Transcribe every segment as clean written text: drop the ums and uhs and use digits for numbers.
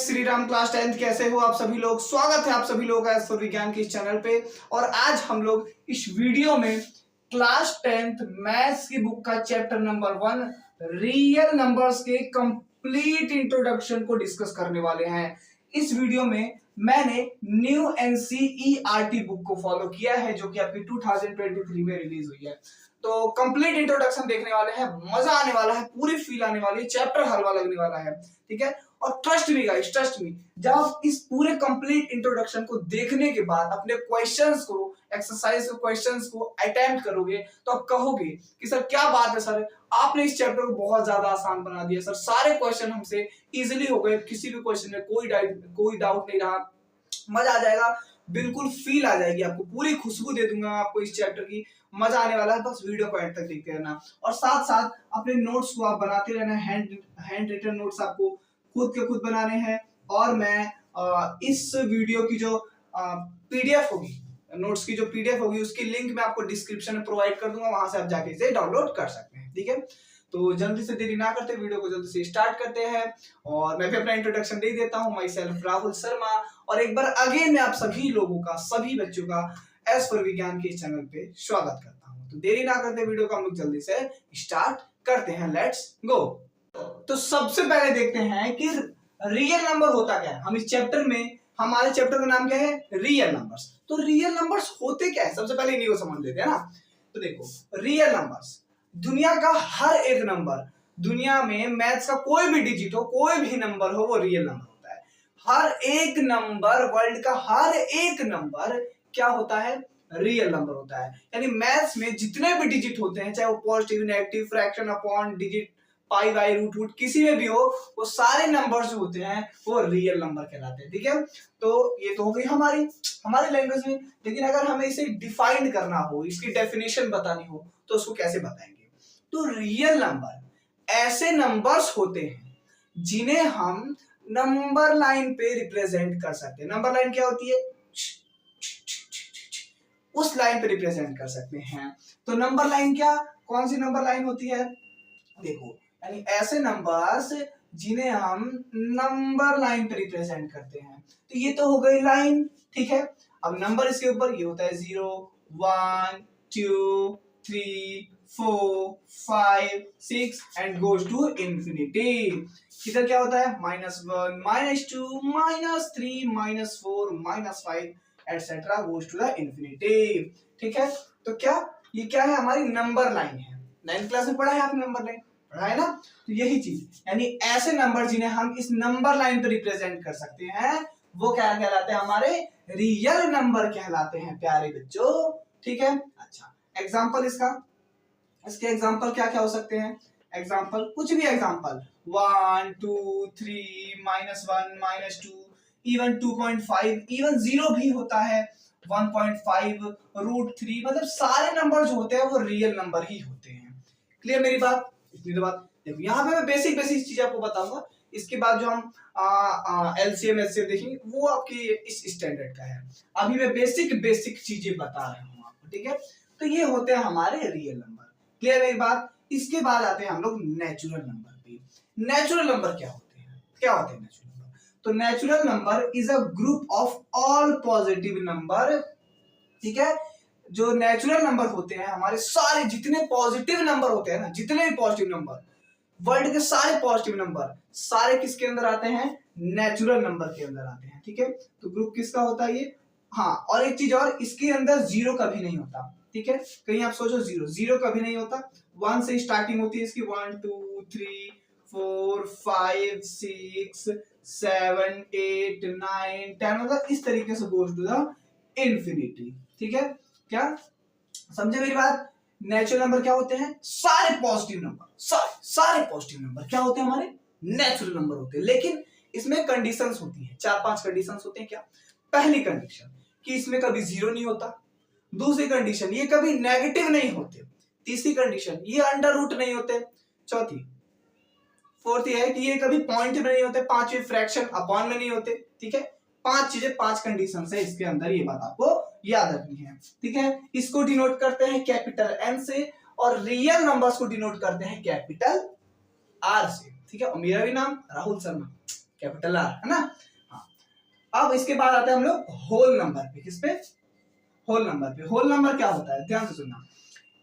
Shri Ram. Class 10th कैसे हो आप सभी लोग। स्वागत है आप सभी लोगों का एस फॉर विज्ञान के इस चैनल पे। और आज हम लोग इस वीडियो में क्लास 10th मैथ्स की बुक का चैप्टर नंबर 1 रियल नंबर्स के कंप्लीट इंट्रोडक्शन को डिस्कस करने वाले हैं। इस वीडियो में मैंने न्यू एनसीईआरटी बुक को फॉलो किया है जो कि आपकी 2023 में रिलीज हुई है। तो कंप्लीट इंट्रोडक्शन देखने वाले हैं, मजा आने वाला है, पूरी फील आने वाली है, चैप्टर हलवा लगने वाला है, ठीक है। और trust me guys, trust me, जब आप इस पूरे कंप्लीट इंट्रोडक्शन को देखने के बाद अपने क्वेश्चंस को, एक्सरसाइज के क्वेश्चंस को अटेम्प्ट करोगे तो आप कहोगे कि सर क्या बात है सर, आपने इस चैप्टर को बहुत ज्यादा आसान बना दिया सर, सारे क्वेश्चन हमसे इजीली हो गए, किसी भी क्वेश्चन में कोई डाउट नहीं रहा, मजा आ जाएगा, बिल्कुल फील आ जाएगी आपको, पूरी खुशबू दे दूंगा आपको इस चैप्टर की, मजा आने वाला है। बस वीडियो को एंड तक देखते रहना और साथ साथ अपने नोट्स को आप बनाते रहना। हैंड रिटन नोट्स आपको खुद के खुद बनाने हैं और मैं इस वीडियो की जो पीडीएफ होगी, नोट्स की जो पीडीएफ होगी उसकी लिंक मैं आपको डिस्क्रिप्शन में प्रोवाइड कर दूंगा, वहां से आप जाके इसे डाउनलोड कर सकते हैं, ठीक है। तो जल्दी से देरी ना करते वीडियो को जल्दी से स्टार्ट करते हैं और मैं भी अपना इंट्रोडक्शन दे देता हूं। माई सेल्फ राहुल शर्मा और एक बार अगेन मैं आप सभी लोगों का, सभी बच्चों का एस फॉर विज्ञान के इस चैनल पे स्वागत करता हूं। तो देरी ना करते वीडियो को हम लोग जल्दी से स्टार्ट करते हैं, लेट्स गो। तो सबसे पहले देखते हैं कि रियल नंबर होता क्या है। हम इस चैप्टर में, हमारे चैप्टर का नाम क्या है, रियल नंबर्स। तो रियल नंबर्स होते क्या है, सबसे पहले इन्हीं को समझ लेते हैं ना। तो देखो, रियल नंबर्स, दुनिया का हर एक नंबर, दुनिया में मैथ्स का कोई भी डिजिट हो, कोई भी नंबर हो, वो रियल नंबर होता है। हर एक नंबर, वर्ल्ड का हर एक नंबर क्या होता है, रियल नंबर होता है। यानी मैथ्स में जितने भी डिजिट होते हैं, चाहे वो positive, negative, fraction, upon, digit, pi by root किसी में भी हो, वो सारे नंबर जो होते हैं वो रियल नंबर कहलाते हैं, ठीक है। तो ये तो हो गई हमारी लैंग्वेज में। लेकिन अगर हमें इसे डिफाइन करना हो, इसकी डेफिनेशन बतानी हो, तो उसको कैसे बताएंगे। तो रियल नंबर ऐसे नंबर्स होते हैं जिन्हें हम नंबर लाइन पे रिप्रेजेंट कर सकते हैं। नंबर लाइन क्या होती है, उस लाइन पे रिप्रेजेंट कर सकते हैं। तो नंबर लाइन क्या, कौन सी नंबर लाइन होती है, देखो, यानी ऐसे नंबर्स जिन्हें हम नंबर लाइन पे रिप्रेजेंट करते हैं। तो ये तो हो गई लाइन, ठीक है। अब नंबर इसके ऊपर ये होता है 0 1 2 3 4 5 6 एंड गोज टू इंफिनिटी। इधर क्या होता है, -1 -2 -3 -4 -5 etcetera goes to the infinity, ठीक है। तो क्या ये क्या है, हमारी नंबर लाइन है। 9th क्लास में पढ़ा है आपने नंबर लाइन, पढ़ा है ना। तो यही चीज, यानी ऐसे नंबर जिन्हें हम इस नंबर लाइन पे रिप्रेजेंट कर सकते हैं वो क्या कहलाते हैं, हमारे रियल नंबर कहलाते हैं प्यारे बच्चों, ठीक है। अच्छा, एग्जांपल इसके एग्जांपल क्या क्या हो सकते हैं, एग्जांपल कुछ भी एग्जांपल 1 2 3 -1 -2 इवन 2.5, इवन 0 भी होता है, 1.5 √3, मतलब सारे नंबर जो होते हैं वो रियल नंबर ही होते हैं। क्लियर मेरी बात, इतनी तो बात। देखो यहाँ पे मैं बेसिक चीज आपको बताऊंगा, इसके बाद जो हम एलसीएम एचसीएम देखेंगे वो आपकी इस स्टैंडर्ड का है। अभी मैं बेसिक चीजें बता रहा हूँ आपको, ठीक है। तो ये होते हैं हमारे रियल नंबर, क्लियर मेरी बात। इसके बाद आते हैं हम लोग नेचुरल नंबर पे। नेचुरल नंबर क्या होते हैं नेचुरल नंबर। तो natural number is a group of all positive number, ठीक है। जो नेचुरल नंबर होते हैं, हमारे सारे जितने पॉजिटिव नंबर होते हैं ना, जितने भी पॉजिटिव नंबर, वर्ल्ड के सारे पॉजिटिव नंबर, सारे किसके अंदर आते हैं, नेचुरल नंबर के अंदर आते हैं, ठीक है। तो ग्रुप किसका होता है ये, हाँ। और एक चीज और, इसके अंदर जीरो कभी नहीं होता, ठीक है। कहीं आप सोचो जीरो कभी नहीं होता, 1 से स्टार्टिंग होती है इसकी, 1 2 3 4 5 6 7 8 9 10, मतलब इस तरीके से गोज टू द इंफिनिटी, ठीक है। क्या समझे मेरी बात। नेचुरल नंबर क्या होते हैं, सारे पॉजिटिव नंबर, सारे पॉजिटिव नंबर क्या होते हैं, हमारे नेचुरल नंबर होते हैं। लेकिन इसमें कंडीशंस होती हैं, 4-5 कंडीशंस होते हैं। क्या, पहली कंडीशन कि इसमें कभी जीरो नहीं होता, दूसरी कंडीशन ये कभी नेगेटिव नहीं होते, तीसरी कंडीशन ये अंडर रूट नहीं होते, फोर्थ ये है कि ये कभी पॉइंट में नहीं होते, पांचवी फ्रैक्शन अपॉन में नहीं होते, ठीक है। 5 चीजें, 5 कंडीशन है इसके अंदर, ये बात आपको याद रखनी है, ठीक है। इसको डिनोट करते हैं कैपिटल एन से और रियल नंबर्स को डिनोट करते हैं कैपिटल आर से, ठीक है। और मेरा भी नाम राहुल शर्मा, कैपिटल आर, है ना। हाँ, अब इसके बाद आते हैं हम लोग होल नंबर पे। किस पे? होल नंबर पे। होल नंबर क्या होता है, ध्यान से सुनना।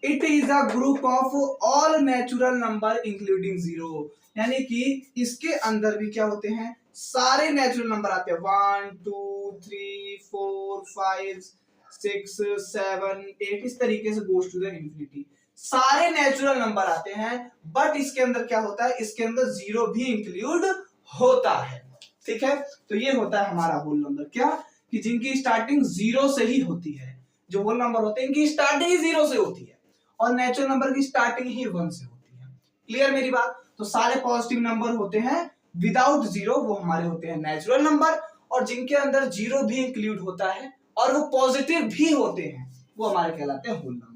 It is a group of all natural number including zero, यानी कि इसके अंदर भी क्या होते हैं, सारे नेचुरल नंबर आते हैं। 1 2 3 4 5 6 7 8 इस तरीके से गोस टू द इंफिनिटी सारे नेचुरल नंबर आते हैं। बट इसके अंदर क्या होता है, इसके अंदर जीरो भी इंक्लूड होता है। ठीक है, तो ये होता है हमारा होल नंबर। क्या कि जिनकी स्टार्टिंग जीरो से ही होती है। जो होल नंबर होते हैं इनकी स्टार्टिंग ही जीरो से होती है और नेचुरल नंबर की स्टार्टिंग ही 1 से होती है। क्लियर मेरी बात? तो सारे पॉजिटिव नंबर होते हैं विदाउट जीरो, वो हमारे होते हैं नेचुरल नंबर, और जिनके अंदर जीरो भी इंक्लूड होता है और वो पॉजिटिव भी होते हैं वो हमारे कहलाते हैं होल नंबर।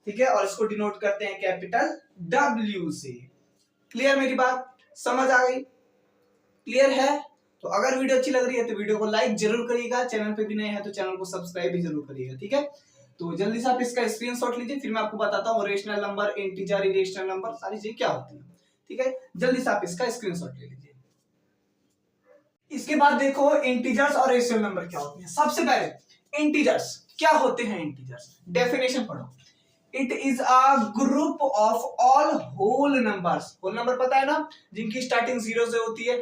ठीक है, और इसको डिनोट करते हैं कैपिटल W से। क्लियर मेरी बात? समझ आ गई? क्लियर है? तो अगर वीडियो अच्छी लग रही है तो वीडियो को लाइक जरूर करिएगा, चैनल पे भी नए हैं तो चैनल को सब्सक्राइब भी जरूर करिएगा। ठीक है, तो जल्दी से आप इसका स्क्रीनशॉट लीजिए, फिर मैं आपको बताता हूँ rational number, integer, irrational number सारी चीजें क्या होती है। ठीक है, जल्दी से आप इसका स्क्रीनशॉट ले लीजिए। इसके बाद देखो इंटीजर्स और रेशनल नंबर क्या होते हैं। सबसे पहले इंटीजर्स क्या होते हैं। इंटीजर्स डेफिनेशन पढ़ो। It is a group of all whole numbers. Whole number पता है ना, जिनकी स्टार्टिंग जीरो से होती है।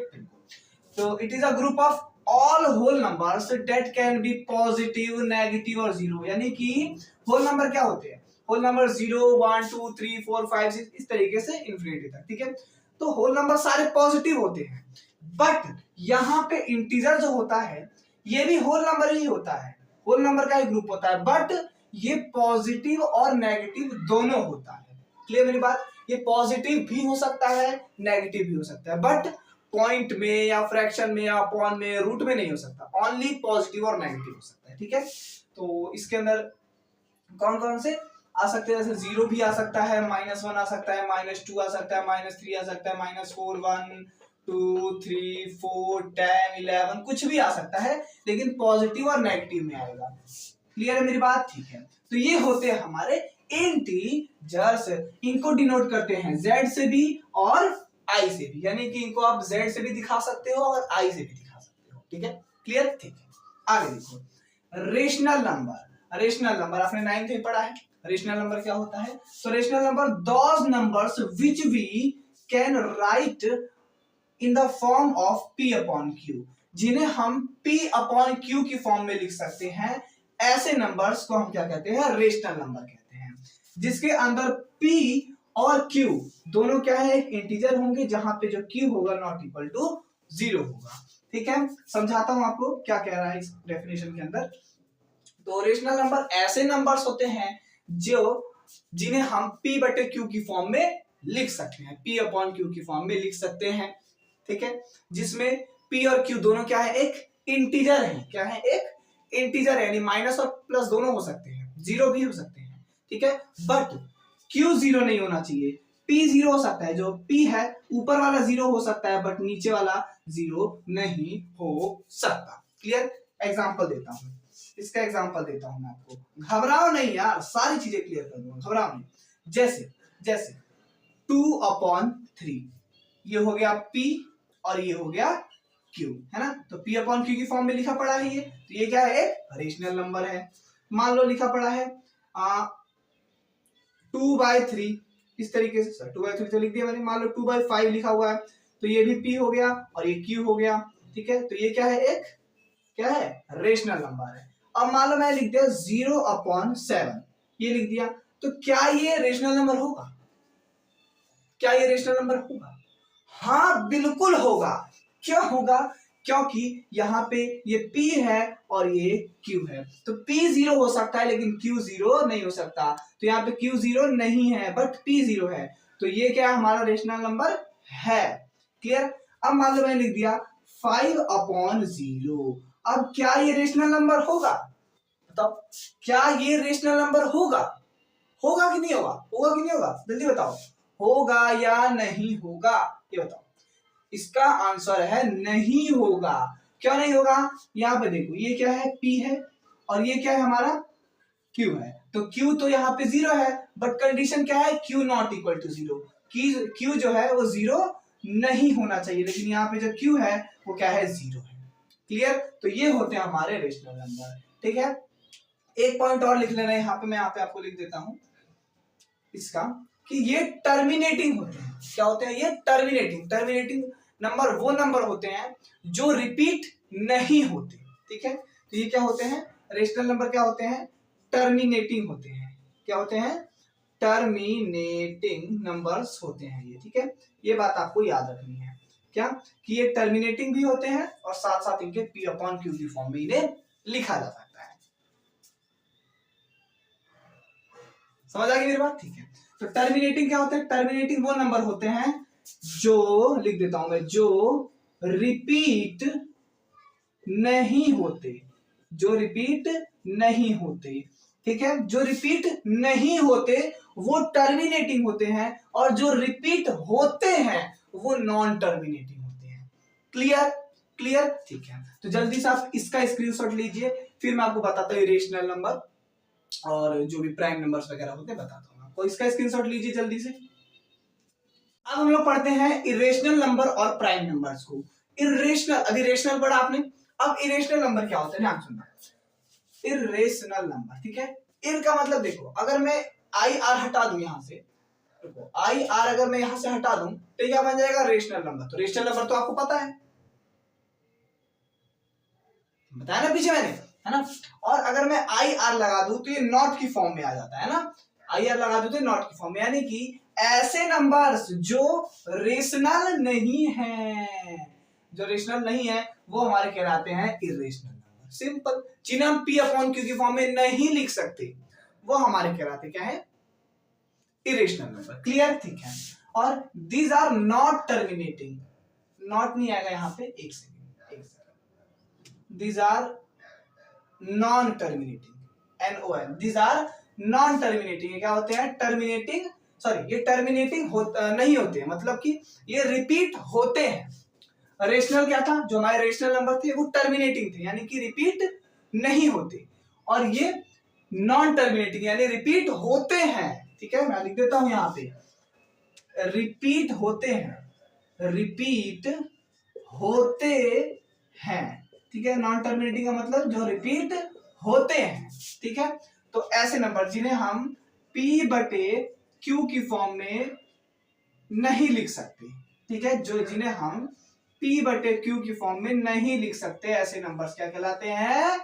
तो it is a group of all whole numbers that can be positive, negative और जीरो। यानी कि होल नंबर क्या होते हैं, होल नंबर 0 1 2 3 4 5 6 इस तरीके से इंफिनिटी तक। ठीक है, तो होल नंबर सारे पॉजिटिव होते हैं। बट यहाँ पे इंटीजर जो होता है ये भी होल नंबर ही होता है, होल नंबर का ही ग्रुप होता है, बट ये पॉजिटिव और नेगेटिव दोनों होता है। क्लियर मेरी बात? ये पॉजिटिव भी हो सकता है, नेगेटिव भी हो सकता है, बट पॉइंट में या फ्रैक्शन में या अपॉन में, रूट में नहीं हो सकता। ओनली पॉजिटिव और नेगेटिव हो सकता है। ठीक है, तो इसके अंदर कौन कौन से आ सकते हैं, जैसे जीरो भी आ सकता है, -1 आ सकता है, -2 आ सकता है, -3 आ सकता है, -4 1 2 3 4 10 11 कुछ भी आ सकता है, लेकिन पॉजिटिव और नेगेटिव में आएगा। क्लियर है मेरी बात? ठीक है, तो ये होते हैं हमारे इंटीजर्स। इनको डिनोट करते हैं Z से भी और I से भी, यानी कि इनको आप Z से भी दिखा सकते हो और I से भी दिखा सकते हो। ठीक है, क्लियर? ठीक है, आगे देखो रेशनल नंबर। रेशनल नंबर आपने 9th में पढ़ा है। रेशनल नंबर क्या होता है? तो rational number those numbers which we can write in the form of P upon Q, जिन्हें हम P अपॉन Q की फॉर्म में लिख सकते हैं। ऐसे नंबर्स को हम क्या कहते हैं? रेशनल नंबर कहते हैं, जिसके अंदर P और Q दोनों क्या है? एक इंटीजर होंगे, जहां पे जो Q होगा नॉट इक्वल टू 0 होगा। ठीक है, समझाता हूं आपको क्या कह रहा है इस डेफिनेशन के अंदर। तो रेशनल नंबर ऐसे नंबर्स होते हैं जो जिन्हें हम P बटे Q की फॉर्म में लिख सकते हैं, P अपॉन Q की फॉर्म में लिख सकते हैं। ठीक है, जिसमें P और Q दोनों क्या है? एक इंटीजर है। क्या है? एक इंटीजर है, यानी माइनस और प्लस दोनों हो सकते हैं, जीरो भी हो सकते हैं। ठीक है, बट Q जीरो नहीं होना चाहिए, P जीरो हो सकता है। जो P है ऊपर वाला जीरो हो सकता है, बट नीचे वाला जीरो नहीं हो सकता। क्लियर? एग्जांपल देता हूं, इसका एग्जांपल देता हूं मैं आपको। घबराओ नहीं यार, सारी चीजें क्लियर कर दूंगा, घबराओ नहीं। जैसे जैसे 2/3 ये हो गया P और ये हो गया Q, है ना। तो P अपॉन Q की फॉर्म में लिखा पड़ा है ये, तो ये क्या है? एक रेशनल नंबर है। मान लो लिखा पड़ा है 2/3 इस तरीके से, 2/3 तो लिख दिया मैंने। मान लो 2/5 लिखा हुआ है, तो ये भी P हो गया और ये Q हो गया। ठीक है, तो ये क्या है? एक क्या है? रेशनल नंबर है। अब मान लो मैं लिख दिया 0/7 ये लिख दिया, तो क्या ये रेशनल नंबर होगा? क्या ये रेशनल नंबर होगा? हाँ बिल्कुल होगा। क्यों होगा? क्योंकि यहाँ पे ये P है और ये Q है, तो P 0 हो सकता है लेकिन Q 0 नहीं हो सकता। तो यहाँ पे Q 0 नहीं है बट P 0 है, तो ये क्या हमारा रेशनल नंबर है। क्लियर? अब मान लो मैंने लिख दिया 5/0। अब क्या ये रेशनल नंबर होगा? बताओ, क्या ये रेशनल नंबर होगा? होगा कि नहीं होगा? होगा कि नहीं होगा? जल्दी बताओ, होगा या नहीं होगा? ये बताओ। इसका आंसर है नहीं होगा। क्यों नहीं होगा? यहाँ पे देखो, ये क्या है? P है और ये क्या है? हमारा Q है। तो Q तो यहाँ पे 0 है, बट कंडीशन क्या है? Q not equal to 0। Q जो है वो 0 नहीं होना चाहिए, लेकिन यहाँ पे जो Q है वो क्या है, 0 है। क्लियर? तो ये होते हैं हमारे रेशनल नंबर। ठीक है, एक पॉइंट और लिख लेना है यहाँ पे, मैं यहाँ पे आपको लिख देता हूं इसका, कि ये टर्मिनेटिंग होते हैं। क्या होते हैं ये? टर्मिनेटिंग नंबर वो नंबर होते हैं जो रिपीट नहीं होते। ठीक है, तो ये क्या होते हैं? रेशनल नंबर क्या होते हैं? टर्मिनेटिंग होते हैं। क्या होते हैं? टर्मिनेटिंग नंबर्स होते हैं ये। ठीक है, ये बात आपको याद रखनी है, क्या कि ये टर्मिनेटिंग भी होते हैं और साथ साथ इनके P/Q की फॉर्म में इन्हें लिखा जा सकता है। समझ आ गई मेरी बात? ठीक है, तो टर्मिनेटिंग क्या होते हैं? टर्मिनेटिंग वो नंबर होते हैं जो, लिख देता हूं मैं, जो रिपीट नहीं होते, जो रिपीट नहीं होते। ठीक है, जो रिपीट नहीं होते वो टर्मिनेटिंग होते हैं, और जो रिपीट होते हैं वो नॉन टर्मिनेटिंग होते हैं। क्लियर? क्लियर? ठीक है, तो जल्दी से आप इसका स्क्रीनशॉट लीजिए, फिर मैं आपको बताता हूँ रेशनल नंबर और जो भी प्राइम नंबर्स वगैरह होते हैं बताता हूँ आपको। इसका स्क्रीनशॉट लीजिए जल्दी से। अब हम लोग पढ़ते हैं इरेशनल नंबर और प्राइम नंबर्स को। इरेशनल, अभी रेशनल पढ़ा आपने, अब इरेशनल नंबर क्या होता है ध्यान सुनना। इरेशनल नंबर, ठीक है, इन का मतलब देखो, अगर मैं आई आर हटा दूं यहां से, देखो आई आर अगर मैं यहां से हटा दूं तो क्या बन जाएगा? Rational number. तो रेशनल नंबर तो आपको पता है, बताया ना पीछे मैंने, है ना। और अगर मैं आई आर लगा दूं तो ये नॉट की फॉर्म में आ जाता है ना, आई आर लगा दूं तो नॉट की फॉर्म में, यानी कि ऐसे नंबर्स जो रेशनल नहीं है, जो रेशनल नहीं है वो हमारे कहलाते हैं इरेशनल नंबर। सिंपल, जिन्हें हम P/Q की फॉर्म में नहीं लिख सकते वो हमारे कहलाते क्या है? Irrational number. क्लियर? ठीक है, और these are not terminating, not नहीं आएगा यहाँ पे, एक second, these are non-terminating, NON, these are non-terminating। क्या होते हैं? टर्मिनेटिंग, सॉरी ये टर्मिनेटिंग नहीं होते, मतलब कि ये रिपीट होते हैं। रेशनल क्या था? जो हमारे रेशनल नंबर थे वो टर्मिनेटिंग थे, यानी कि रिपीट नहीं होते, और ये नॉन टर्मिनेटिंग यानी रिपीट होते हैं। ठीक है, मैं लिख देता हूं यहां पे, रिपीट होते हैं, रिपीट होते हैं। ठीक है, नॉन टर्मिनेटिंग का मतलब जो रिपीट होते हैं। ठीक है, तो ऐसे नंबर जिन्हें हम P/Q की फॉर्म में नहीं लिख सकते, ठीक है, जो जिन्हें हम P/Q की फॉर्म में नहीं लिख सकते, ऐसे नंबर्स क्या कहलाते हैं?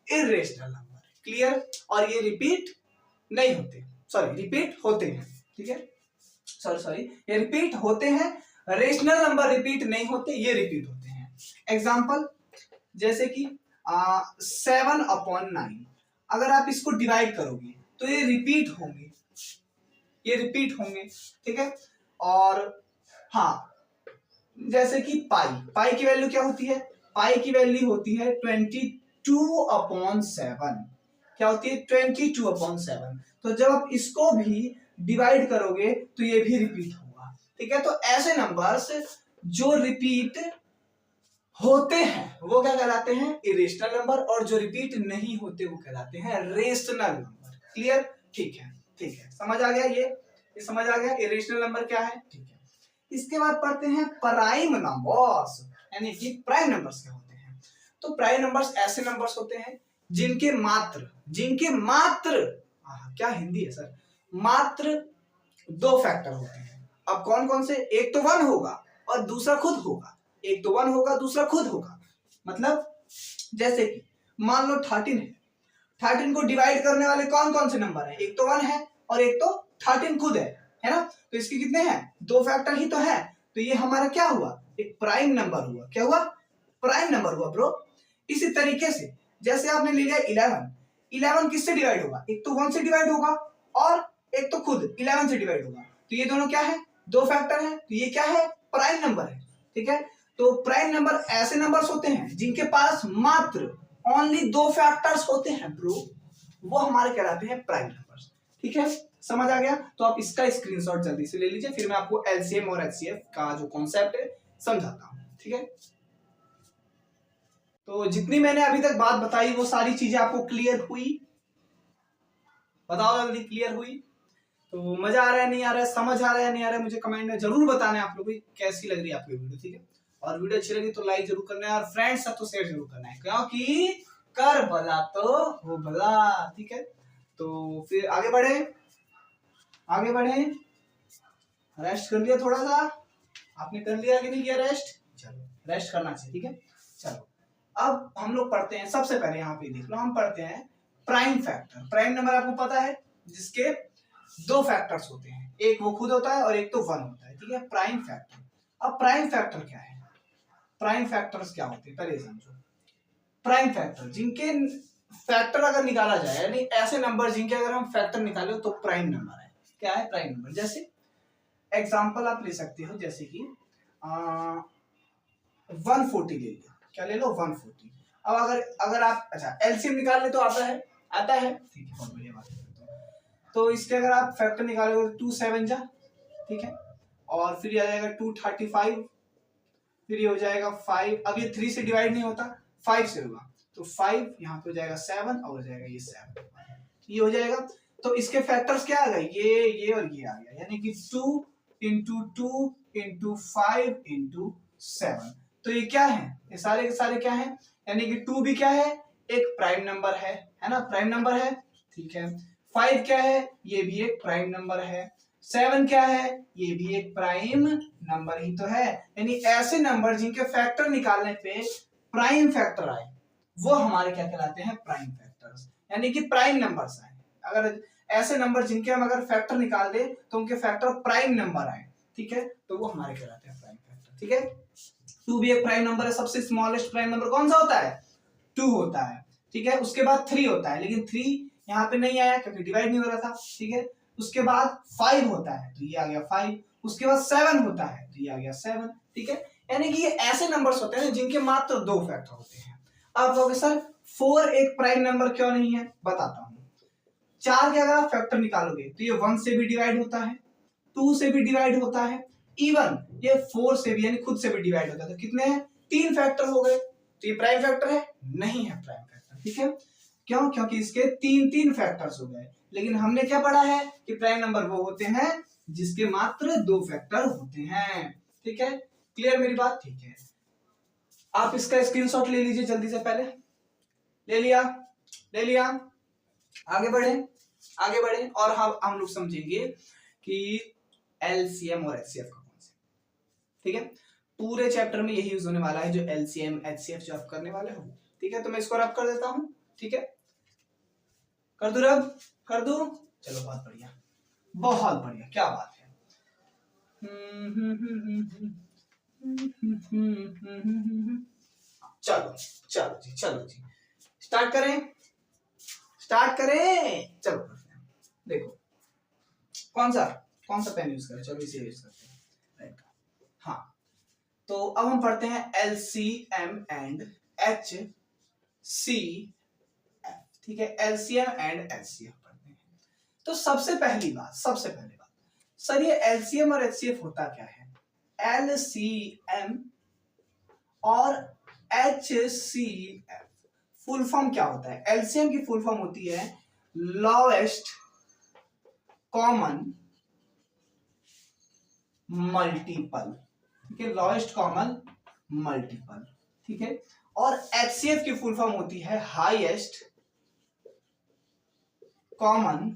Irrational number. क्लियर? और ये रिपीट नहीं होते, सॉरी रिपीट होते हैं। ठीक है, सॉरी ये रिपीट होते हैं। रेशनल नंबर रिपीट नहीं होते, ये रिपीट होते हैं। एग्जांपल जैसे कि 7/9, अगर आप इसको डिवाइड करोगे तो ये रिपीट होंगे, ये रिपीट होंगे। ठीक है, और हाँ, जैसे कि पाई की वैल्यू क्या होती है? पाई की वैल्यू होती है 22/7। क्या होती है? 22/7। तो जब आप इसको भी डिवाइड करोगे तो ये भी रिपीट होगा। ठीक है, तो ऐसे नंबर्स जो रिपीट होते हैं वो क्या कहलाते हैं? इरेशनल नंबर, और जो रिपीट नहीं होते वो कहलाते हैं रेशनल नंबर। क्लियर? ठीक है, ठीक है, समझ आ गया ये समझ आ गया इरेशनल नंबर क्या है। ठीक है, इसके बाद पढ़ते हैं प्राइम नंबर्स, यानी कि प्राइम नंबर्स क्या होते हैं। तो प्राइम नंबर्स ऐसे नंबर्स होते हैं जिनके मात्र क्या हिंदी है सर, मात्र 2 फैक्टर होते हैं। अब कौन कौन से? एक तो 1 होगा और दूसरा खुद होगा, एक तो 1 होगा दूसरा खुद होगा। मतलब जैसे कि मान लो 13 है, 13 को डिवाइड करने वाले कौन कौन से नंबर है? एक तो 1 है और एक तो 13 खुद है ना। तो इसके कितने हैं? 2 फैक्टर ही तो है, तो ये हमारा क्या हुआ? एक प्राइम नंबर हुआ। क्या हुआ? प्राइम नंबर हुआ ब्रो। इसी तरीके से जैसे आपने ले लिया 11 किससे डिवाइड होगा? एक तो 1 से डिवाइड होगा और एक तो खुद 11 से डिवाइड होगा, तो ये दोनों क्या है? 2 फैक्टर है, तो ये क्या है? प्राइम नंबर है। ठीक है, तो प्राइम नंबर ऐसे नंबर्स होते हैं जिनके पास मात्र ओनली 2 फैक्टर्स होते हैं ब्रो, वो हमारे कहलाते हैं प्राइम नंबर्स। ठीक है, समझ आ गया? तो आप इसका स्क्रीनशॉट जल्दी से ले लीजिए, फिर मैं आपको एलसीएम और एचसीएफ का जो कॉन्सेप्ट है समझाता हूं। ठीक है, तो जितनी मैंने अभी तक बात बताई वो सारी चीजें आपको क्लियर हुई? बताओ जल्दी, क्लियर हुई? तो मजा आ रहा है नहीं आ रहा है, समझ आ रहा है नहीं आ रहा है, मुझे कमेंट में जरूर बताना है आप लोग कैसी लग रही है आपकी वीडियो, ठीक है। और वीडियो अच्छी लगी तो लाइक जरूर करना है और फ्रेंड्स सब तो शेयर जरूर करना है, क्योंकि कर भला तो हो भला, ठीक है। तो फिर आगे बढ़े, आगे बढ़े। रेस्ट कर लिया थोड़ा सा, आपने कर लिया कि नहीं किया रेस्ट? चलो रेस्ट करना चाहिए, ठीक है। चलो अब हम लोग पढ़ते हैं, सबसे पहले यहाँ पे देख लो हम पढ़ते हैं प्राइम फैक्टर। प्राइम नंबर आपको पता है जिसके दो फैक्टर्स होते हैं, एक वो खुद होता है और एक तो वन होता है, ठीक है, प्राइम फैक्टर। अब प्राइम फैक्टर क्या है, प्राइम फैक्टर्स क्या होते हैं पहले समझो। प्राइम फैक्टर जिनके फैक्टर अगर निकाला जाए, यानी ऐसे नंबर जिनके अगर हम फैक्टर निकाले तो प्राइम नंबर है। क्या है प्राइम नंबर? जैसे एग्जांपल आप ले सकते हो, जैसे कि 140 ले लिया, क्या ले लो 140। अब अगर आप अच्छा एलसीएम निकाल ले तो आता है, आता है, ठीक है, बहुत बढ़िया बात है। तो इसके अगर आप फैक्टर निकालोगे 2 7 जा, ठीक है, और फिर आ जाएगा 235, फिर ये हो जाएगा 5, अब ये 3 से डिवाइड नहीं होता, 5 से होगा, तो 5 यहाँ पे हो जाएगा 7 और हो जाएगा ये 7, ये हो जाएगा। तो इसके फैक्टर्स क्या आ गए, ये और ये आ गया, यानी कि 2 इंटू 2 इंटू 5 इंटू 7। तो ये क्या है, ये सारे के सारे क्या है, यानी कि 2 भी क्या है, एक प्राइम नंबर है ना, प्राइम नंबर है, ठीक है। 5 क्या है, ये भी एक प्राइम नंबर है। 7 क्या है, ये भी एक प्राइम नंबर ही तो है। यानी ऐसे नंबर जिनके फैक्टर निकालने पे प्राइम फैक्टर आए वो हमारे क्या कहलाते हैं, प्राइम फैक्टर्स, यानी कि प्राइम नंबर्स आए। अगर ऐसे नंबर जिनके हम अगर फैक्टर निकाल दे तो उनके फैक्टर प्राइम नंबर आए, ठीक है, तो वो हमारे कहलाते हैं प्राइम फैक्टर, ठीक है। 2 भी एक प्राइम नंबर है, सबसे स्मॉलेस्ट प्राइम नंबर कौन सा होता है, 2 होता है, ठीक है। उसके बाद 3 होता है, लेकिन 3 यहाँ पे नहीं आया क्योंकि डिवाइड नहीं हो रहा था, ठीक है। उसके बाद 5 होता है, तो ये आ गया 5। उसके बाद 7 होता है, तो ये आ गया 7, ठीक है। यानी कि ये ऐसे नंबर्स होते हैं जिनके मात्र 2 फैक्टर होते हैं। अब कहोगे सर 4 एक प्राइम नंबर क्यों नहीं है, बताता हूँ। 4 के अगर आप फैक्टर निकालोगे तो ये 1 से भी डिवाइड होता है, 2 से भी डिवाइड होता है, इवन ये 4 से भी यानी खुद से भी डिवाइड होता है। तो कितने हैं, 3 फैक्टर हो गए, तो ये प्राइम फैक्टर है, नहीं है प्राइम फैक्टर, ठीक है। क्यों, क्योंकि इसके 3 फैक्टर्स हो गए। लेकिन हमने क्या पढ़ा है कि प्राइम नंबर वो होते हैं जिसके मात्र 2 फैक्टर होते हैं, ठीक है। क्लियर मेरी बात, ठीक है। आप इसका स्क्रीनशॉट ले लीजिए जल्दी से, पहले ले लिया, ले लिया। आगे बढ़े, आगे बढ़े और हम लोग समझेंगे कि एलसीएम और एचसीएफ का कौन सा, ठीक है। पूरे चैप्टर में यही यूज होने वाला है, जो एलसीएम एचसीएफ जो आप करने वाले हो, ठीक है। तो मैं इसको रब कर देता हूं, ठीक है, कर दू रब, कर दू, चलो बहुत बढ़िया, बहुत बढ़िया, क्या बात है। चलो चलो जी, चलो जी, स्टार्ट करें, स्टार्ट करें, चलो देखो कौन सा पेन यूज करें, चलो इसे यूज करते हैं, राइट। हाँ, तो अब हम पढ़ते हैं एलसीएम एंड एचसीएफ, ठीक है, एलसीएम एंड एचसीएफ पढ़ते हैं। तो सबसे पहली बात सर ये एलसीएम और एचसीएफ होता क्या है। एलसीएम और एचसीएफ फुल फॉर्म क्या होता है। एलसीएम की फुल फॉर्म होती है लोएस्ट कॉमन मल्टीपल, ठीक है, लोएस्ट कॉमन मल्टीपल, ठीक है। और एचसीएफ की फुल फॉर्म होती है हाईएस्ट कॉमन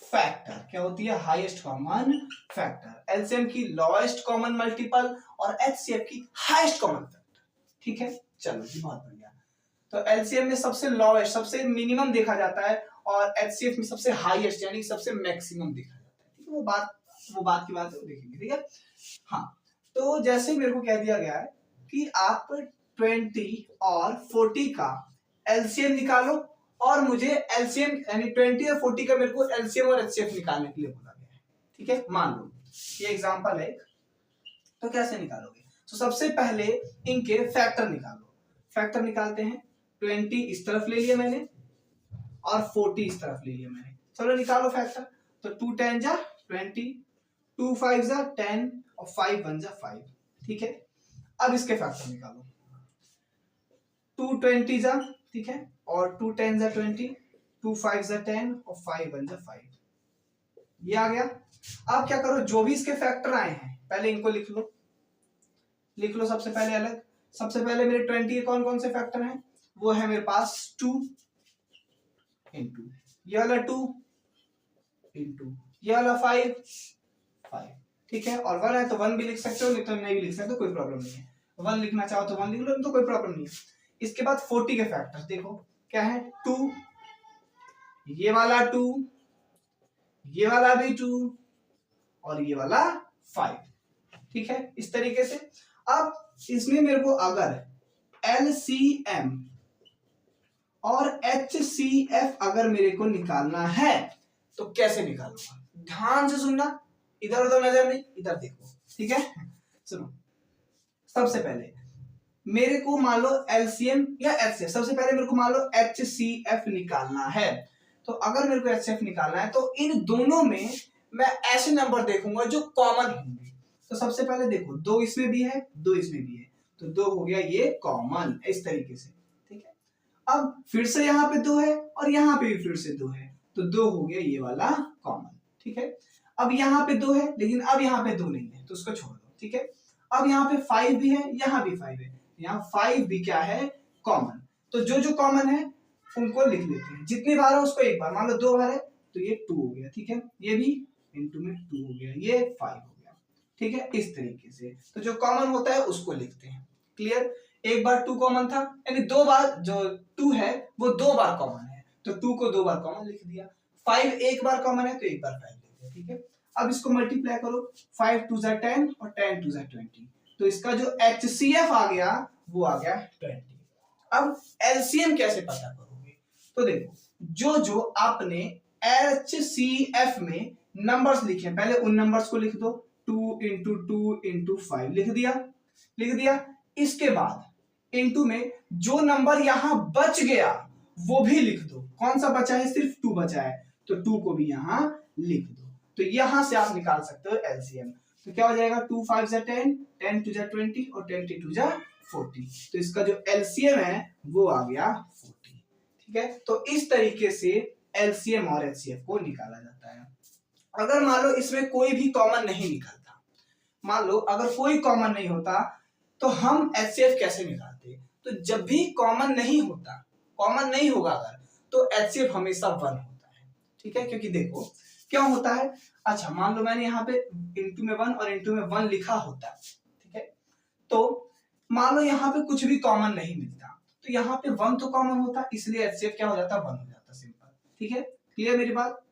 फैक्टर। क्या होती है, हाईएस्ट कॉमन फैक्टर। एलसीएम की लोएस्ट कॉमन मल्टीपल और एचसीएफ की हाईएस्ट कॉमन फैक्टर, ठीक है। चलो जी, बहुत बढ़िया। तो एलसीएम में सबसे लोएस्ट, सबसे मिनिमम देखा जाता है और एचसीएफ में सबसे हाईएस्ट यानी सबसे मैक्सिमम देखा जाता है, ठीक है। वो बात की बात देखेंगे, ठीक है। हाँ, तो जैसे मेरे को कह दिया गया है कि आप 20 और 40 का एलसीएम निकालो और मुझे एलसीएम यानी 20 और 40 का मेरे को एलसीएम और एचसीएफ निकालने के लिए बोला गया है, ठीक है। मान लो ये एग्जांपल है, तो कैसे निकालोगे। तो सबसे पहले इनके फैक्टर निकालो, फैक्टर निकालते हैं। 20 इस तरफ ले लिया मैंने और 40 इस तरफ ले लिया मैंने, चलो निकालो फैक्टर। तो 2 10 जा 20, 2 5 जा 10 और 5 1 जा 5, ठीक है। अब इसके फैक्टर निकालो, 2 20 जा, ठीक है, और 2 10 जा 20, 2 5 जा 10 और 5 1 जा 5, ये आ गया। अब क्या करो, जो भी इसके फैक्टर आए हैं पहले इनको लिख लो, लिख लो सबसे पहले अलग। सबसे पहले मेरे 20 के कौन कौन से फैक्टर हैं, वो है मेरे पास 2 इंटू ये वाला 2 इंटू ये वाला 5, ठीक है। और 1 है तो 1 भी लिख सकते हो, नहीं तो नहीं भी लिख सकते हो, कोई प्रॉब्लम नहीं है। 1 लिखना चाहो तो 1 लिख लो, तो कोई प्रॉब्लम नहीं है। इसके बाद 40 के फैक्टर देखो क्या है, 2, ये वाला 2, ये वाला भी 2 और ये वाला 5, ठीक है। इस तरीके से अब इसमें मेरे को अगर LCM और HCF अगर मेरे को निकालना है तो कैसे निकालूंगा, ध्यान से सुनना, इधर उधर नजर नहीं, इधर देखो, ठीक है। सुनो, सबसे पहले मेरे को मान लो LCM या HCF, सबसे पहले मेरे को मान लो HCF निकालना है। तो अगर मेरे को HCF निकालना है तो इन दोनों में मैं ऐसे नंबर देखूंगा जो कॉमन होंगे। तो सबसे पहले देखो 2 इसमें भी है, 2 इसमें भी है, तो 2 हो गया ये कॉमन, इस तरीके से, ठीक है। अब फिर से यहाँ पे 2 है और यहाँ पे भी फिर से 2 है, तो 2 हो गया ये वाला कॉमन, ठीक है। अब यहाँ पे 2 है लेकिन अब यहाँ पे 2 नहीं है, तो उसको छोड़ दो, ठीक है। अब यहाँ पे 5 भी है, यहाँ भी 5 है, यहाँ 5 भी क्या है, कॉमन। तो जो जो कॉमन है उनको लिख लेते हैं, जितनी बार हो उसको एक बार, मान लो 2 बार है तो ये 2 हो गया, ठीक है। ये भी इनटू में 2 हो गया, ये 5 हो गया, ठीक है। इस तरीके से तो जो कॉमन होता है उसको लिखते हैं, क्लियर। एक बार 2 कॉमन था, यानी 2 बार जो 2 है वो 2 बार कॉमन है, तो 2 को 2 बार कॉमन लिख दिया। 5 एक बार कॉमन है तो एक बार 5 लिख दिया, ठीक है। अब इसको मल्टीप्लाई करो, 5 2 जा 10 और 10 2 जा 20, तो इसका जो HCF आ गया वो आ गया 20। अब LCM कैसे पता करोगे, तो देखो जो जो आपने HCF में नंबर्स लिखे पहले उन नंबर्स को लिख दो, 2 इंटू 2 इंटू 5 लिख दिया, लिख दिया। इसके बाद इंटू में जो नंबर यहां बच गया वो भी लिख दो, कौन सा बचा है, सिर्फ 2 बचा है, तो 2 को भी यहां लिख दो। तो यहां से आप निकाल सकते हो LCM। तो क्या हो जाएगा, 2 5 जा 10, 10 2 जा 20 और 20 2 जा 40, तो इसका जो LCM है वो आ गया 40, ठीक है। तो इस तरीके से LCM और HCF को निकाला जाता है। अगर मान लो इसमें कोई भी कॉमन नहीं निकलता, मान लो अगर कोई कॉमन नहीं होता तो हम HCF कैसे निकालते, तो जब भी कॉमन नहीं होता, कॉमन नहीं होगा अगर, तो HCF हमेशा 1 होता है, ठीक है। क्योंकि देखो क्यों होता है, अच्छा मान लो मैंने यहाँ पे इंटू में 1 और इंटू में 1 लिखा होता, ठीक है। तो मान लो यहाँ पे कुछ भी कॉमन नहीं मिलता, तो यहाँ पे 1 तो कॉमन होता, इसलिए HCF क्या हो जाता, 1 हो जाता, सिंपल, ठीक है। क्लियर मेरी बात,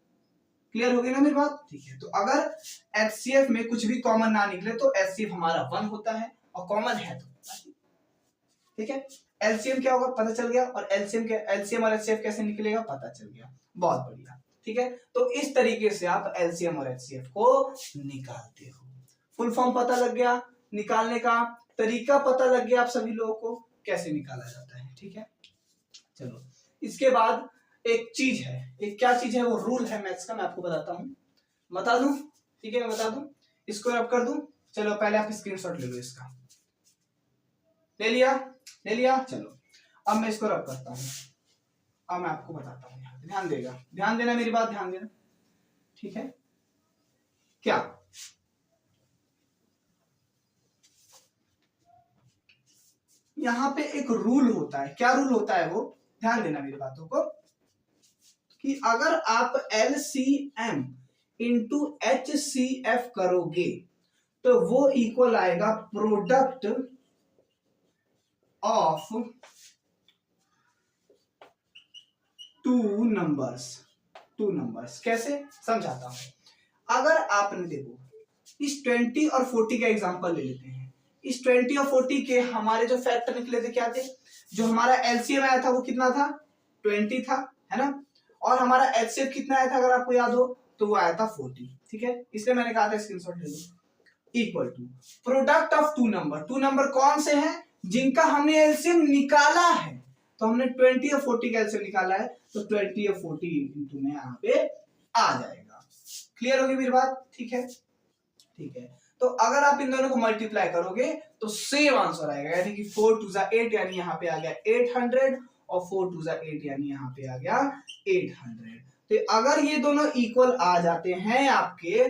क्लियर हो गई ना मेरी बात, ठीक है। तो अगर HCF में कुछ भी कॉमन ना निकले तो HCF हमारा 1 होता है, और कॉमन है तो, ठीक है। LCM क्या होगा पता चल गया, और LCM और HCF कैसे निकलेगा पता चल गया, बहुत बढ़िया, ठीक है। तो इस तरीके से आप LCM और HCF को निकालते हो। फुल फॉर्म पता लग गया, निकालने का तरीका पता लग गया आप सभी लोगों को कैसे निकाला जाता है, ठीक है। चलो इसके बाद एक चीज है, एक क्या चीज है, वो रूल है मैथ्स का, मैं आपको बताता हूँ, बता दूं, ठीक है, मैं बता दूं, इसको रब कर दूं। चलो पहले आप स्क्रीनशॉट ले लो, इसका ले लिया, ले लिया। चलो अब मैं इसको रब करता हूँ, अब मैं आपको बताता हूँ, ध्यान देगा, ध्यान देना मेरी बात, ध्यान देना, ठीक है। क्या यहाँ पे एक रूल होता है, क्या रूल होता है वो, ध्यान देना मेरी बातों को, कि अगर आप LCM इंटू HCF करोगे तो वो इक्वल आएगा प्रोडक्ट ऑफ 2 नंबर्स। कैसे समझाता हूं, अगर आपने देखो इस 20 और 40 का एग्जांपल ले लेते हैं। इस 20 और 40 के हमारे जो फैक्टर निकले थे क्या थे, जो हमारा LCM आया था वो कितना था, 20 था, है ना। और हमारा HCF कितना आया था अगर आपको याद हो, तो वो आया था 40, ठीक है। इसलिए मैंने कहा था स्क्रीनशॉट ले लो, equal to product of 2 number कौन से हैं, जिनका हमने LCM निकाला है। तो हमने 20 और 40 का LCM निकाला है, तो 20 और 40 इंटू में यहाँ पे आ जाएगा। क्लियर होगी मेरी बात, ठीक है, ठीक है। तो अगर आप इन दोनों को मल्टीप्लाई करोगे तो सेम आंसर आएगा, यानी कि 4 2 जा 8, यानी यहाँ पे आ गया 800, और 4 2 जा 8 यानी यहाँ पे आ गया 800। तो अगर ये दोनों इक्वल आ जाते हैं आपके,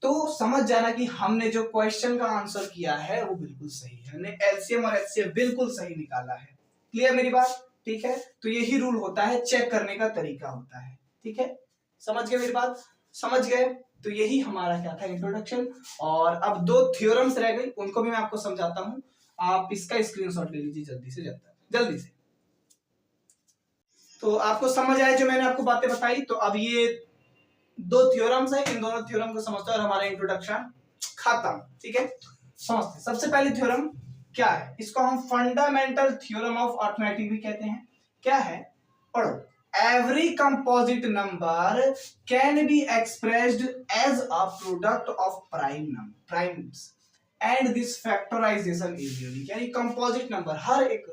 तो समझ जाना कि हमने जो क्वेश्चन का आंसर किया है वो बिल्कुल सही है, हमने एलसीएम और एचसीएफ बिल्कुल सही निकाला है। क्लियर मेरी बात? ठीक है, तो यही रूल होता है, चेक करने का तरीका होता है। ठीक है, समझ गए मेरी बात? समझ गए? तो यही हमारा क्या था, इंट्रोडक्शन। और अब 2 थ्योरम्स रह गई, उनको भी मैं आपको समझाता हूं। आप इसका स्क्रीनशॉट ले लीजिए जल्दी से, जल्दी से। तो आपको समझ आया जो मैंने आपको बातें बताई? तो अब ये 2 थ्योरम्स है, इन दोनों थ्योरम को समझते हैं और हमारा इंट्रोडक्शन खत्म। ठीक है, समझते हैं। सबसे पहले थ्योरम क्या है, इसको हम फंडामेंटल थ्योरम ऑफ अरिथमेटिक भी कहते हैं। क्या है, पढ़ो। Every composite number can be expressed as a product of primes and this factorization is unique. यानी कंपोजिट नंबर, हर एक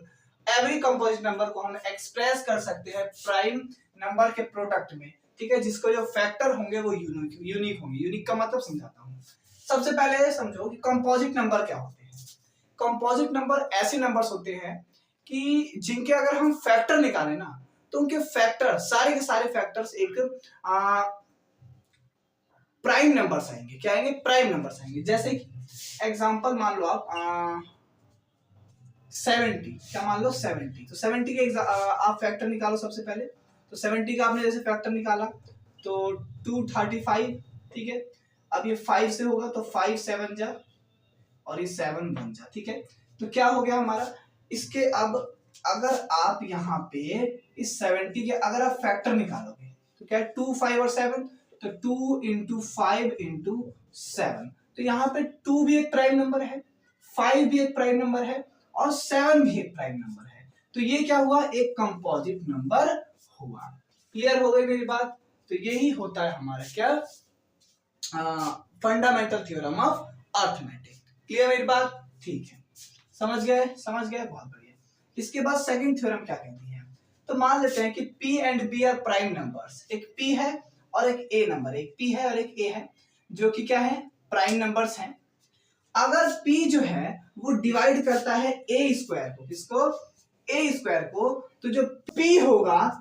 एवरी कंपोजिट नंबर को हम एक्सप्रेस कर सकते हैं प्राइम नंबर के प्रोडक्ट में। ठीक है, जिसको जो फैक्टर होंगे वो यूनिक होंगे। यूनिक का मतलब समझाता हूँ। सबसे पहले समझो कि कंपोजिट नंबर क्या होते हैं। कंपोजिट नंबर ऐसे नंबर्स होते हैं कि जिनके अगर हम फैक्टर निकालें ना, तो उनके फैक्टर, सारे के सारे फैक्टर्स एक प्राइम नंबर्स आएंगे। क्या आएंगे? प्राइम नंबर्स आएंगे। जैसे कि एग्जांपल मान लो आप 70, क्या मान लो 70। तो 70 के आप फैक्टर निकालो सबसे पहले। तो 70 का आपने जैसे फैक्टर निकाला तो 235। ठीक है, अब ये 5 से होगा तो 5 7 जा और ये 7 बन जा। ठीक है, तो क्या हो गया हमारा इसके। अब अगर आप यहाँ पे इस 70 के अगर आप फैक्टर निकालोगे तो क्या है, 2 5 और 7, तो 2 इंटू 5 इंटू 7। तो यहाँ पे 2 भी एक प्राइम नंबर है, 5 भी एक प्राइम नंबर है और 7 भी एक प्राइम नंबर है। तो ये क्या हुआ, एक कंपोजिट नंबर हुआ। क्लियर हो गई मेरी बात? तो यही होता है हमारा क्या, fundamental theorem of arithmetic. Clear मेरी बात? ठीक है, समझ गए? समझ गए, बहुत बढ़िया। इसके बाद सेकंड थ्योरम क्या कहती है, तो मान लेते हैं कि P and B are prime numbers. एक P है और एक A नंबर, एक P है और एक A है, जो कि क्या है, प्राइम नंबर्स हैं। अगर P जो है वो डिवाइड करता है A स्क्वायर को, किसको, A स्क्वायर को, तो जो P होगा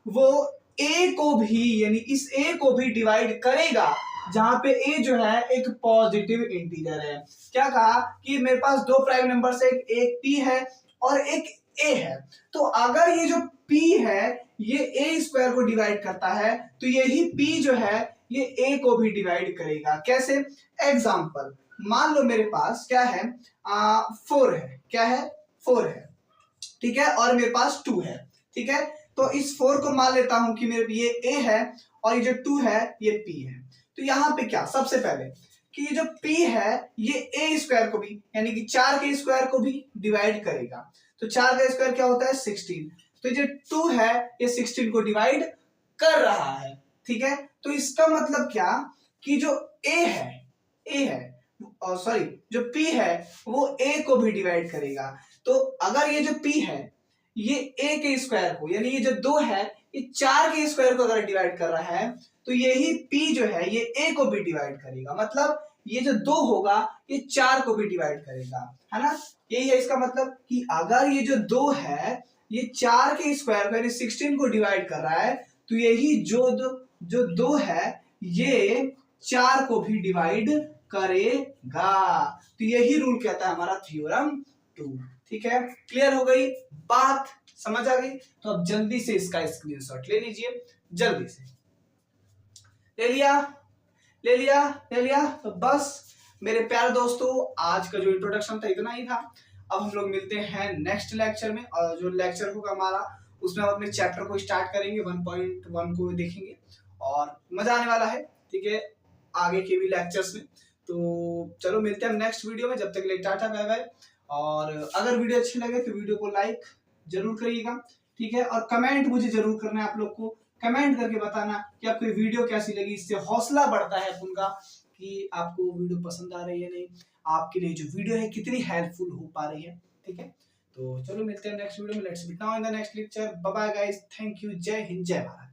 वो A को भी, यानी इस A को भी डिवाइड करेगा, जहां पे A जो है एक पॉजिटिव इंटीजर है। क्या कहा कि मेरे पास 2 प्राइम नंबर से एक P है और एक A है। तो अगर ये जो P है ये A स्क्वायर को डिवाइड करता है, तो यही P जो है ये A को भी डिवाइड करेगा। कैसे? एग्जाम्पल, मान लो मेरे पास क्या है, 4 है। क्या है? 4 है। ठीक है, और मेरे पास 2 है। ठीक है, तो इस 4 को मान लेता हूं कि मेरे ये A है और ये जो 2 है ये P है। तो यहाँ पे क्या, सबसे पहले कि ये जो P है ये A स्क्वायर को भी, यानी कि 4 के स्क्वायर को भी डिवाइड करेगा। तो 4 का स्क्वायर क्या होता है, 16। तो ये जो 2 है ये 16 को डिवाइड कर रहा है। ठीक है, तो इसका मतलब क्या कि जो A है सॉरी, जो P है वो A को भी डिवाइड करेगा। तो अगर ये जो P है ये A के स्क्वायर को, यानी ये जो 2 है ये 4 के स्क्वायर को अगर डिवाइड कर रहा है, तो यही P जो है ये A को भी डिवाइड करेगा। मतलब ये जो 2 होगा ये 4 को भी डिवाइड करेगा, है ना। यही है इसका मतलब कि अगर ये जो 2 है ये 4 के स्क्वायर को यानी 16 को डिवाइड कर रहा है, तो यही जो 2 है ये 4 को भी डिवाइड करेगा। तो यही रूल कहता है हमारा थ्योरम 2। ठीक है, क्लियर हो गई बात, समझ आ गई? तो अब जल्दी से इसका स्क्रीनशॉट ले लीजिए, जल्दी से। ले लिया। तो बस मेरे प्यारे दोस्तों, आज का जो इंट्रोडक्शन था इतना ही था। अब हम लोग मिलते हैं नेक्स्ट लेक्चर में, और जो लेक्चर होगा हमारा उसमें हम अपने चैप्टर को स्टार्ट करेंगे, 1.1 को देखेंगे और मजा आने वाला है। ठीक है, आगे के भी लेक्चर्स में। तो चलो मिलते हैं नेक्स्ट वीडियो में, जब तक के लिए टाटा बाय बाय। और अगर वीडियो अच्छी लगे तो वीडियो को लाइक जरूर करिएगा। ठीक है, और कमेंट मुझे जरूर करना है, आप लोग को कमेंट करके बताना कि आपको वीडियो कैसी लगी। इससे हौसला बढ़ता है अपन का कि आपको वीडियो पसंद आ रही है नहीं, आपके लिए जो वीडियो है कितनी हेल्पफुल हो पा रही है। ठीक है, तो चलो मिलते हैं नेक्स्ट वीडियो में। Let's meet now in the next lecture. Bye bye guys, thank you, जय हिंद, जय भारत।